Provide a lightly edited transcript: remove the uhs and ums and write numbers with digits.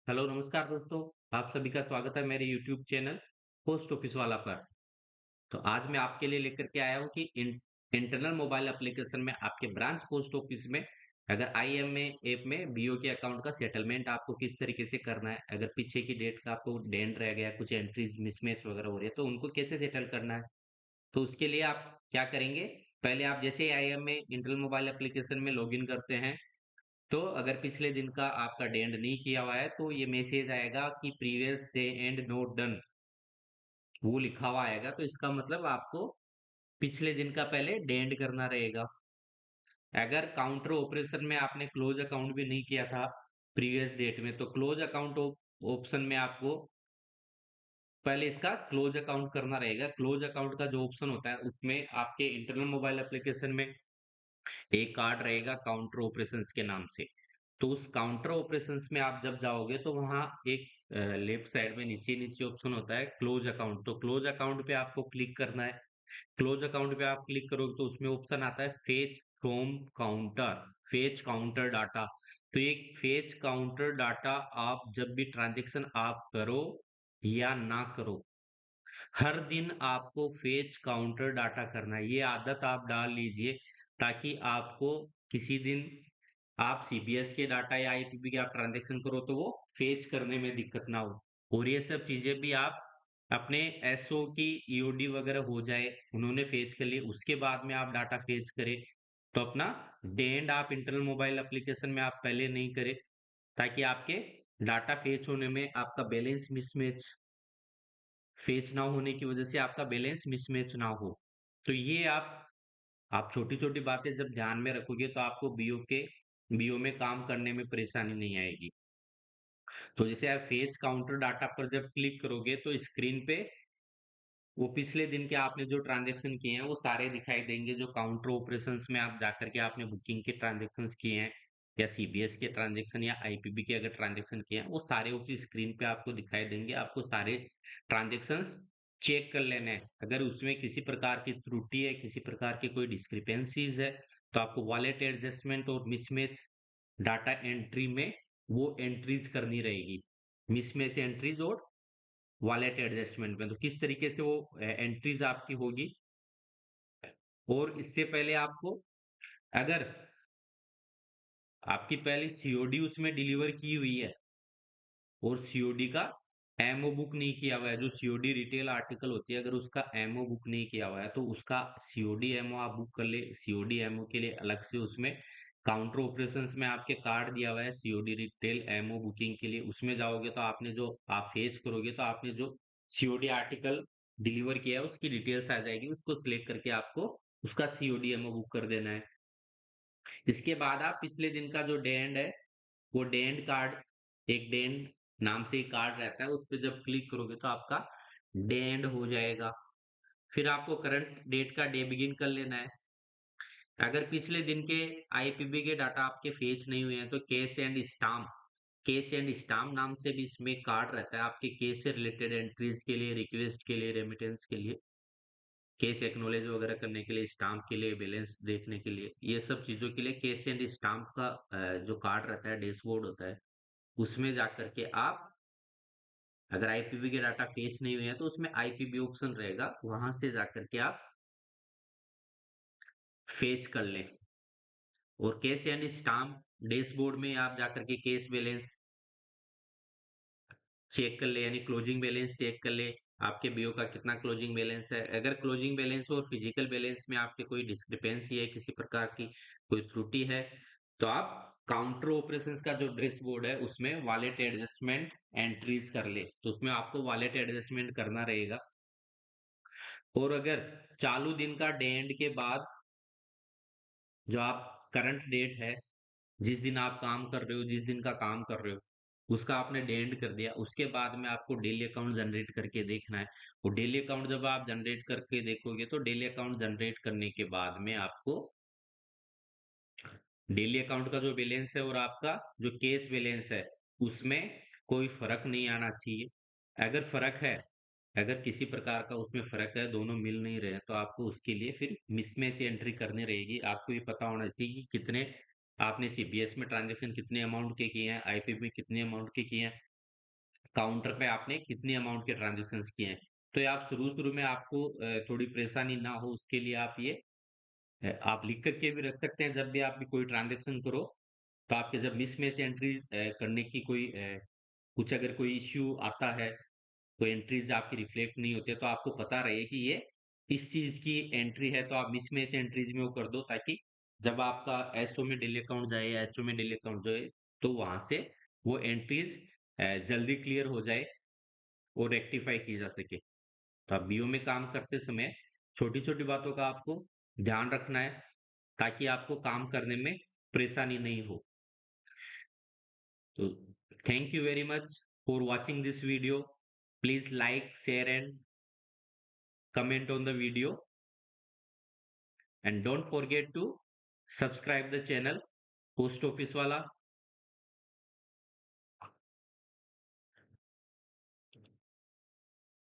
Hello नमस्कार दोस्तों। आप सभी का स्वागत है मेरे यूट्यूब चैनल पोस्ट ऑफिस वाला पर। तो आज मैं आपके लिए लेकर के आया हूँ कि इंटरनल मोबाइल एप्लीकेशन में आपके ब्रांच पोस्ट ऑफिस में अगर आईएमए ऐप में बीओ के अकाउंट का सेटलमेंट आपको किस तरीके से करना है, अगर पीछे की डेट का आपको डेंड रह गया, कुछ एंट्रीज मिसमैच वगैरह हो रही है तो उनको कैसे सेटल करना है। तो उसके लिए आप क्या करेंगे, पहले आप जैसे आईएमए इंटरनल मोबाइल एप्लीकेशन में लॉगिन करते हैं तो अगर पिछले दिन का आपका डेंड नहीं किया हुआ है तो ये मैसेज आएगा कि previous day and note done, वो लिखा हुआ आएगा। तो इसका मतलब आपको पिछले दिन का पहले डेंड करना रहेगा। अगर काउंटर ऑपरेशन में आपने क्लोज अकाउंट भी नहीं किया था प्रीवियस डेट में तो क्लोज अकाउंट ऑप्शन में आपको पहले इसका क्लोज अकाउंट करना रहेगा। क्लोज अकाउंट का जो ऑप्शन होता है उसमें आपके इंटरनल मोबाइल एप्लीकेशन में एक कार्ड रहेगा काउंटर ऑपरेशंस के नाम से। तो उस काउंटर ऑपरेशंस में आप जब जाओगे तो वहाँ एक लेफ्ट साइड में नीचे नीचे ऑप्शन होता है क्लोज अकाउंट। तो क्लोज अकाउंट पे आपको क्लिक करना है। क्लोज अकाउंट पे आप क्लिक करोगे तो उसमें ऑप्शन आता है fetch from counter, fetch counter data. तो ये फेच काउंटर डाटा आप जब भी ट्रांजेक्शन आप करो या ना करो, हर दिन आपको फेच काउंटर डाटा करना है। ये आदत आप डाल लीजिए ताकि आपको किसी दिन आप सीबीएस के डाटा या आईपीबी के आप ट्रांजैक्शन करो तो वो फेच करने में दिक्कत ना हो। और ये सब चीजें भी आप अपने एसओ की ईओडी वगैरह हो जाए, उन्होंने फेच कर लिए उसके बाद में आप डाटा फेच करें। तो अपना डेंड आप इंटरनल मोबाइल एप्लीकेशन में आप पहले नहीं करें ताकि आपके डाटा फेच होने में आपका बैलेंस मिसमैच, फेच ना होने की वजह से आपका बैलेंस मिसमैच ना हो। तो ये आप छोटी-छोटी बातें जब ध्यान में रखोगे तो आपको बीओ में काम करने में परेशानी नहीं आएगी। तो जैसे आप फेज काउंटर डाटा पर जब क्लिक करोगे तो स्क्रीन पे वो पिछले दिन के आपने जो ट्रांज़ैक्शन किए हैं वो सारे दिखाई देंगे। जो काउंटर ऑपरेशंस में आप जाकर के आपने बुकिंग के ट्रांज़ैक्शंस किए हैं या सीबीएस के ट्रांज़ैक्शन या आईपीबी के अगर ट्रांज़ैक्शन किए हैं, वो सारे उसी स्क्रीन पे आपको दिखाई देंगे। आपको सारे ट्रांज़ैक्शंस चेक कर लेने हैं। अगर उसमें किसी प्रकार की त्रुटि है, किसी प्रकार की कोई डिस्क्रिपेंसीज़ है, तो आपको वॉलेट एडजस्टमेंट और मिसमैच डाटा एंट्री में वो एंट्रीज़ करनी रहेगी। मिसमैच एंट्रीज़ और वॉलेट एडजस्टमेंट में। तो किस तरीके से वो एंट्रीज आपकी होगी। और इससे पहले आपको अगर आपकी पहले सीओडी उसमें डिलीवर की हुई है और सीओडी का एमओ बुक नहीं किया हुआ है, जो सीओडी रिटेल आर्टिकल होती है अगर उसका एमओ बुक नहीं किया हुआ है तो उसका सीओडी एमओ आप बुक कर ले। सीओडी एमओ के लिए अलग से उसमें काउंटर ऑपरेशंस में आपके कार्ड दिया हुआ है सीओडी रिटेल एमओ बुकिंग के लिए, उसमें जाओगे तो आपने जो आप फेच करोगे तो आपने जो सीओडी आर्टिकल डिलीवर किया है उसकी डिटेल्स आ जाएगी, उसको सिलेक्ट करके आपको उसका सीओडी एमओ बुक कर देना है। इसके बाद आप पिछले दिन का जो डे एंड है वो डेंड कार्ड, एक डेंड नाम से एक कार्ड रहता है, उस पे जब क्लिक करोगे तो आपका डेंड हो जाएगा। फिर आपको करंट डेट का डे बिगिन कर लेना है। अगर पिछले दिन के आईपीबी के डाटा आपके फेच नहीं हुए हैं तो केस एंड स्टाम्प नाम से भी इसमें कार्ड रहता है आपके केस से रिलेटेड एंट्रीज के लिए, रिक्वेस्ट के लिए, रेमिटेंस के लिए, केस एक्नॉलेज वगैरह करने के लिए, स्टाम्प के लिए, बैलेंस देखने के लिए, ये सब चीजों के लिए केस एंड स्टाम्प का जो कार्ड रहता है, डैशबोर्ड होता है, उसमें जाकर के आप अगर आईपीवी के डाटा फेच नहीं हुए हैं तो उसमें आईपीवी ऑप्शन रहेगा, वहां से जाकर के आप फेच कर लें। और केस एंड स्टाम्प डैशबोर्ड में आप जाकर के केस बैलेंस चेक कर ले, यानी क्लोजिंग बैलेंस चेक कर ले, आपके बीओ का कितना क्लोजिंग बैलेंस है। अगर क्लोजिंग बैलेंस और फिजिकल बैलेंस में आपके कोई डिस्क्रिपेंसी है, किसी प्रकार की कोई त्रुटि है, तो आप काउंटर ऑपरेशंस का जो डैशबोर्ड है उसमें वॉलेट एडजस्टमेंट एंट्रीज कर ले, तो उसमें आपको वॉलेट एडजस्टमेंट करना रहेगा। और अगर चालू दिन का डे एंड के बाद जो आप करंट डेट है, जिस दिन आप काम कर रहे हो, जिस दिन का काम कर रहे हो, उसका आपने डे एंड कर दिया, उसके बाद में आपको डेली अकाउंट जनरेट करके देखना है। और डेली अकाउंट जब आप जनरेट करके देखोगे तो डेली अकाउंट जनरेट करने के बाद में आपको डेली अकाउंट का जो बैलेंस है और आपका जो केस बैलेंस है, उसमें कोई फर्क नहीं आना चाहिए। अगर फर्क है, अगर किसी प्रकार का उसमें फर्क है, दोनों मिल नहीं रहे हैं, तो आपको उसके लिए फिर मिसमैच एंट्री करनी रहेगी। आपको ये पता होना चाहिए कि कितने आपने सीबीएस में ट्रांजैक्शन कितने अमाउंट के किए हैं, आईपीबी में कितने अमाउंट के किए हैं। काउंटर पे आपने कितनी अमाउंट के ट्रांज़ैक्शंस किए हैं। तो ये आप शुरू-शुरू में आपको थोड़ी परेशानी ना हो उसके लिए आप ये आप लिख कर के भी रख सकते हैं जब भी आप भी कोई ट्रांज़ैक्शन करो, तो आपके जब मिसमैच एंट्री करने की कोई कुछ अगर कोई इश्यू आता है, कोई एंट्रीज़ आपकी रिफ्लेक्ट नहीं होती है, तो आपको पता रहे कि ये इस चीज़ की एंट्री है, तो आप मिसमैच एंट्रीज़ में वो कर दो ताकि जब आपका एसओ में डील अकाउंट जाए या एचओ में डील अकाउंट जाए, तो वहाँ से वो एंट्रीज़ जल्दी क्लियर हो जाए और रेक्टिफ़ाई की जा सके। तो आप बीओ में काम करते समय छोटी-छोटी बातों का आपको ध्यान रखना है, ताकि आपको काम करने में परेशानी नहीं हो। So thank you very much for watching this video. Please like, share and comment on the video and don't forget to subscribe the channel Post Office Wala.